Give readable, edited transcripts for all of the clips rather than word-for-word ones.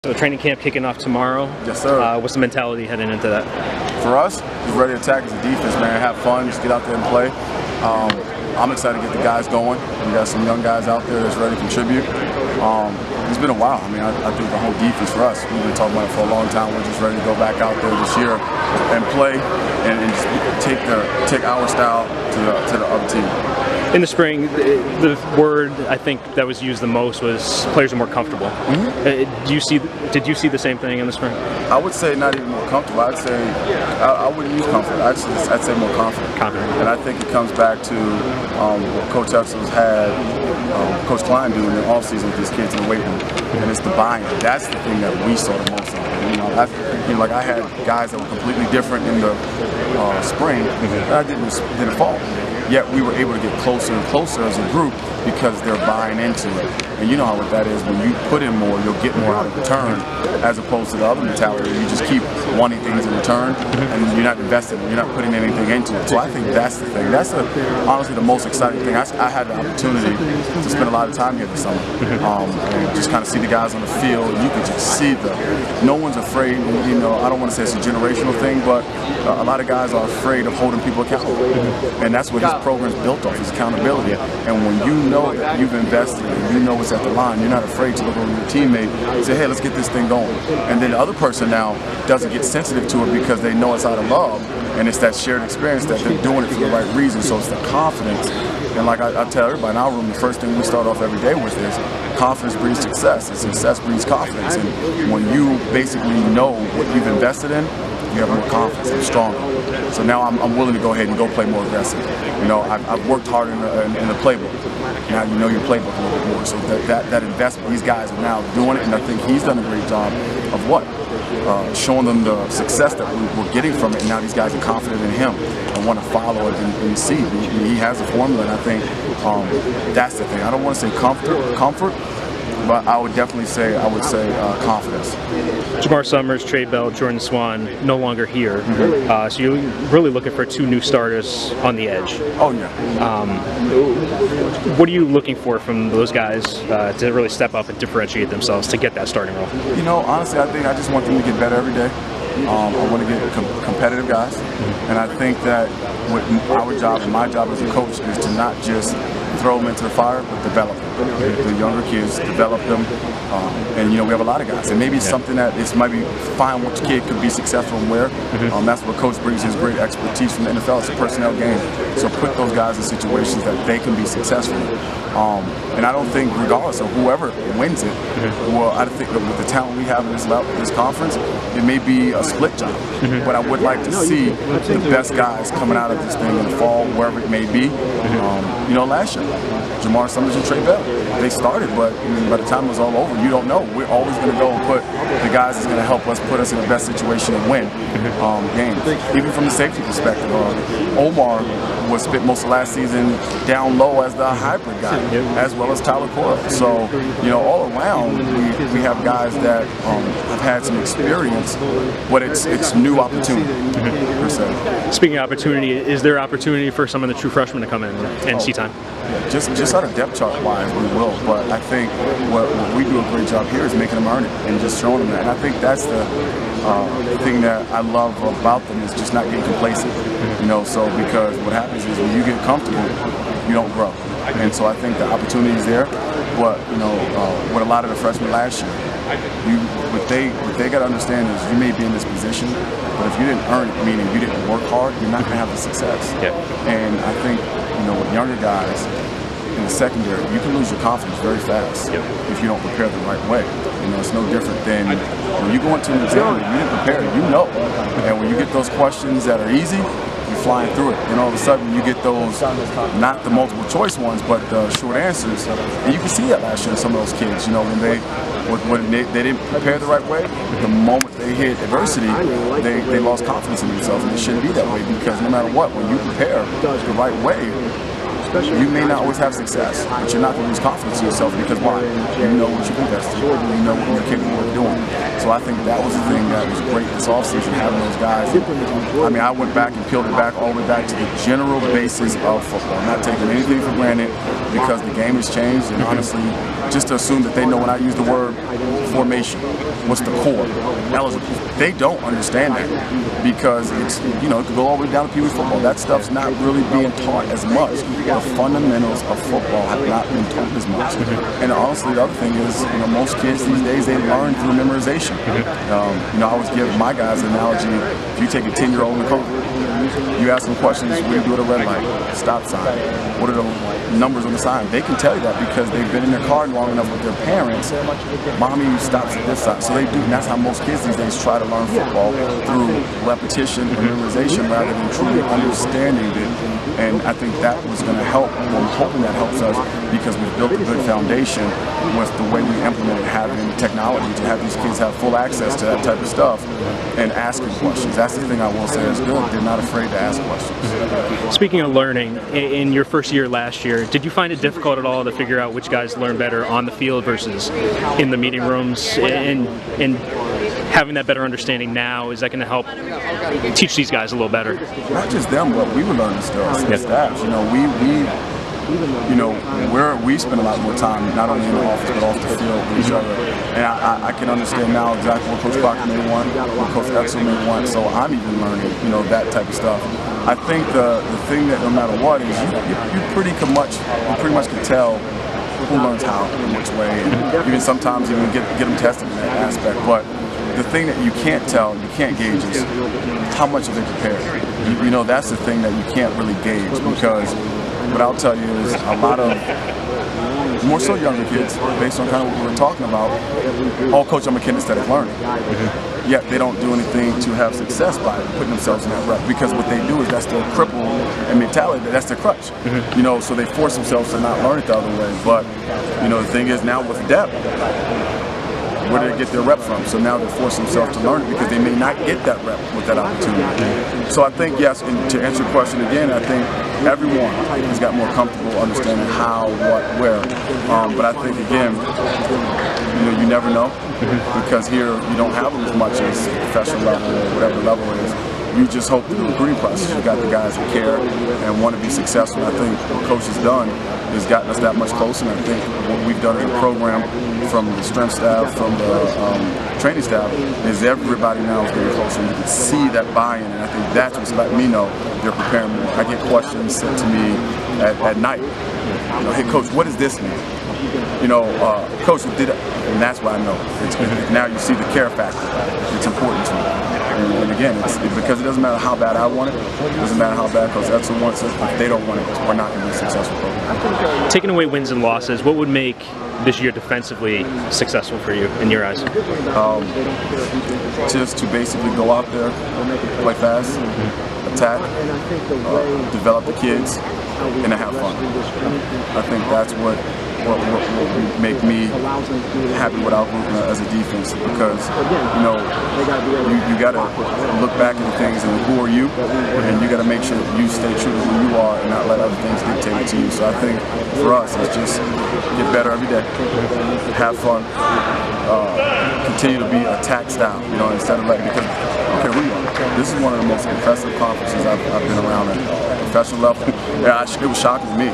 So training camp kicking off tomorrow. Yes, sir. What's the mentality heading into that? For us, just ready to attack as a defense, man. Have fun, just get out there and play. I'm excited to get the guys going. We got some young guys out there that's ready to contribute. It's been a while. I mean, I think the whole defense for us, we've been talking about it for a long time. We're just ready to go back out there this year and play and just take our style to the other team. In the spring, the word I think that was used the most was players are more comfortable. Mm-hmm. Did you see the same thing in the spring? I would say not even more comfortable. I'd say I wouldn't use comfort. I'd say more confident. And I think it comes back to what Coach Epsels had Coach Klein do in the offseason with these kids in the weight room, and it's the buy-in. That's the thing that we saw the most of. Like I had guys that were completely different in the spring that I didn't fall. Yet we were able to get closer and closer as a group because they're buying into it. And you know how what that is. When you put in more, you'll get more out of return, as opposed to the other mentality. You just keep wanting things in return, and you're not investing. You're not putting anything into it. So I think that's the thing. That's honestly the most exciting thing. I had the opportunity to spend a lot of time here this summer, and just kind of see the guys on the field. You could just see no one's afraid. You know, I don't want to say it's a generational thing, but a lot of guys are afraid of holding people accountable, and that's what his program's built off, is accountability. And when you know that you've invested and you know what's at the line, you're not afraid to look over your teammate and say, hey, let's get this thing going. And then the other person now doesn't get sensitive to it because they know it's out of love, and it's that shared experience that they're doing it for the right reason. So it's the confidence. And like I tell everybody in our room, the first thing we start off every day with is confidence breeds success, and success breeds confidence. And when you basically know what you've invested in, you have more confidence and stronger. So now I'm willing to go ahead and go play more aggressive. You know, I've worked hard in the playbook. Now you know your playbook a little bit more. So that investment, these guys are now doing it, and I think he's done a great job of what? Showing them the success that we're getting from it, and now these guys are confident in him and want to follow it and see. He has a formula, and I think that's the thing. I don't want to say comfort, but I would definitely say confidence. Jamar Summers, Trey Bell, Jordan Swan, no longer here. So you're really looking for two new starters on the edge. Oh yeah. What are you looking for from those guys to really step up and differentiate themselves to get that starting role? You know, honestly, I think I just want them to get better every day. I want to get competitive guys, and I think that what our job and my job as a coach is to not just throw them into the fire, but develop them. The younger kids, develop them, and you know we have a lot of guys, and maybe it's something that might be find which kid could be successful and where. That's what Coach brings his great expertise from the NFL. It's a personnel game, so put those guys in situations that they can be successful in. And I don't think, regardless of whoever wins it, well, I think that with the talent we have in this conference, it may be a split job. But I would like to see the best guys coming out of this thing in the fall, wherever it may be. You know, last year, Jamar Summers and Trey Bell, they started, but by the time it was all over, you don't know. We're always going to go and put the guys that's going to help us put us in the best situation to win games. Even from the safety perspective, Omar was spent most of last season down low as the hybrid guy, as well as Tyler Cora. So, you know, all around, we have guys that have had some experience, but it's new opportunity, per se. Speaking of opportunity, is there opportunity for some of the true freshmen to come in and see time? Just out of depth chart wise, we will. But I think what we do a great job here is making them earn it and just showing them that. And I think that's the thing that I love about them, is just not getting complacent. You know, so because what happens is when you get comfortable, you don't grow. And so I think the opportunity is there. But you know, with a lot of the freshmen last year, what they got to understand is you may be in this position, but if you didn't earn it, meaning you didn't work hard, you're not going to have the success. And I think, you know, with younger guys in the secondary, you can lose your confidence very fast if you don't prepare the right way. You know, it's no different than when you go into an exam and you didn't prepare, you know. And when you get those questions that are easy, you're flying through it. And all of a sudden you get those, not the multiple choice ones, but the short answers. And you can see that last year in some of those kids, you know, when they didn't prepare the right way, the moment they hit adversity, they lost confidence in themselves, and it shouldn't be that way, because no matter what, when you prepare the right way, you may not always have success, but you're not going to lose confidence in yourself, because why? You know what you've invested, you know what you're capable of doing. So So I think that was the thing that was great this offseason, having those guys. I mean, I went back and peeled it back all the way back to the general basis of football, not taking anything for granted because the game has changed, and honestly, just to assume that they know when I use the word formation, what's the core, eligible. They don't understand that because it's, you know, it could go all the way down to Pee Wee football. That stuff's not really being taught as much. The fundamentals of football have not been taught as much. And honestly, the other thing is, you know, most kids these days, they learn through memorization. You know, I always give my guys an analogy. If you take a 10-year-old in the car, you ask them questions, what do you do at a red light? Stop sign. What are the numbers on the sign? They can tell you that because they've been in their car long enough with their parents. Mommy stops at this sign. So they do, and that's how most kids these days try to learn football, through repetition and memorization rather than truly understanding it. And I think that was going to help. I'm hoping that helps us because we've built a good foundation with the way we implemented having technology to have these kids have full access to that type of stuff and asking questions. That's the thing I will say is good. They're not afraid to ask questions. Speaking of learning, in your first year last year, did you find it difficult at all to figure out which guys learn better on the field versus in the meeting rooms? And having that better understanding now, is that going to help teach these guys a little better? Not just them, but we were learning still as staff. You know, we spend a lot more time not only in the office but off the field with each other. And I can understand now exactly what Coach Cox may want, what Coach Etzel may want. So I'm even learning, you know, that type of stuff. I think the thing that no matter what is you pretty much can tell who learns how in which way, and even sometimes even get them tested in that aspect. But the thing that you can't tell, you can't gauge is how much are they prepared. You know, that's the thing that you can't really gauge because what I'll tell you is a lot of more so younger kids, based on kind of what we were talking about, all coach on kinesthetic learning. Yet they don't do anything to have success by putting themselves in that rut because what they do is that's their cripple and mentality, that's their crutch. You know, so they force themselves to not learn it the other way. But, you know, the thing is now with depth, where do they get their rep from? So now they're forcing themselves to learn it because they may not get that rep with that opportunity. So I think, yes, and to answer your question again, I think everyone has got more comfortable understanding how, what, where. But I think, again, you know, you never know because here you don't have them as much as professional level or whatever level it is. You just hope through the recruiting process you got the guys that care and want to be successful. I think what Coach has done has gotten us that much closer, and I think what we've done in the program from the strength staff, from the training staff, is everybody now is getting closer. You can see that buy-in, and I think that's what's letting me know they're preparing more. I get questions sent to me at night. You know, hey, Coach, what does this mean? You know, Coach did it, and that's why I know. Now you see the care factor. It's important to me. And again, it's because it doesn't matter how bad I want it, it doesn't matter how bad Coach Etzel wants it, if they don't want it, we're not going to be a successful program. Taking away wins and losses, what would make this year defensively successful for you, in your eyes? Just to basically go out there, play fast, attack, develop the kids, and to have fun. I think that's what would make me happy with our group as a defense because, you know, you got to look back at things and who are you, and you got to make sure that you stay true to who you are and not let other things dictate it to you. So I think for us, it's just get better every day, have fun, continue to be attack style, you know, instead of letting, because I don't care who you are. This is one of the most impressive conferences I've been around at professional level. Yeah, it was shocking to me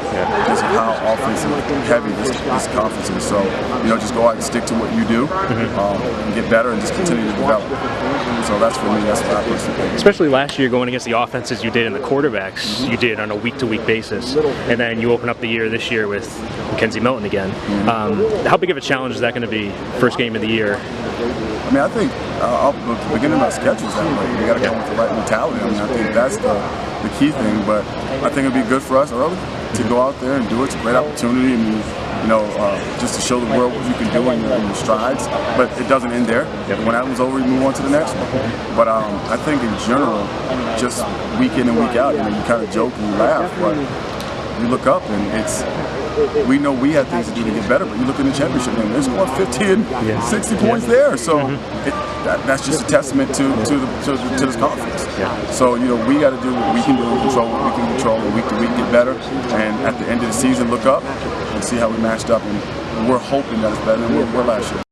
just how offensive heavy this conference is. So, you know, just go out and stick to what you do, and get better and just continue to develop. So that's for me, that's what I personally think. Especially last year going against the offenses you did and the quarterbacks you did on a week-to-week basis. And then you open up the year this year with Mackenzie Milton again. How big of a challenge is that going to be first game of the year? I mean, I think the beginning of our schedule is that way. We got to come with the right mentality. I mean, I think that's the key thing. But I think it'd be good for us early to go out there and do it. It's a great opportunity. I mean, you know, just to show the world what you can do in your strides. But it doesn't end there. When that one's over, you move on to the next one. But I think in general, just week in and week out, you know, you kind of joke and you laugh, but you look up and we know we have things to do to get better, but you look in the championship game, there's scored 50 and 60 points there. So that's just a testament to this conference. So, you know, we got to do what we can do and control what we can control, and week to week get better. And at the end of the season, look up and see how we matched up. And we're hoping that it's better than we were last year.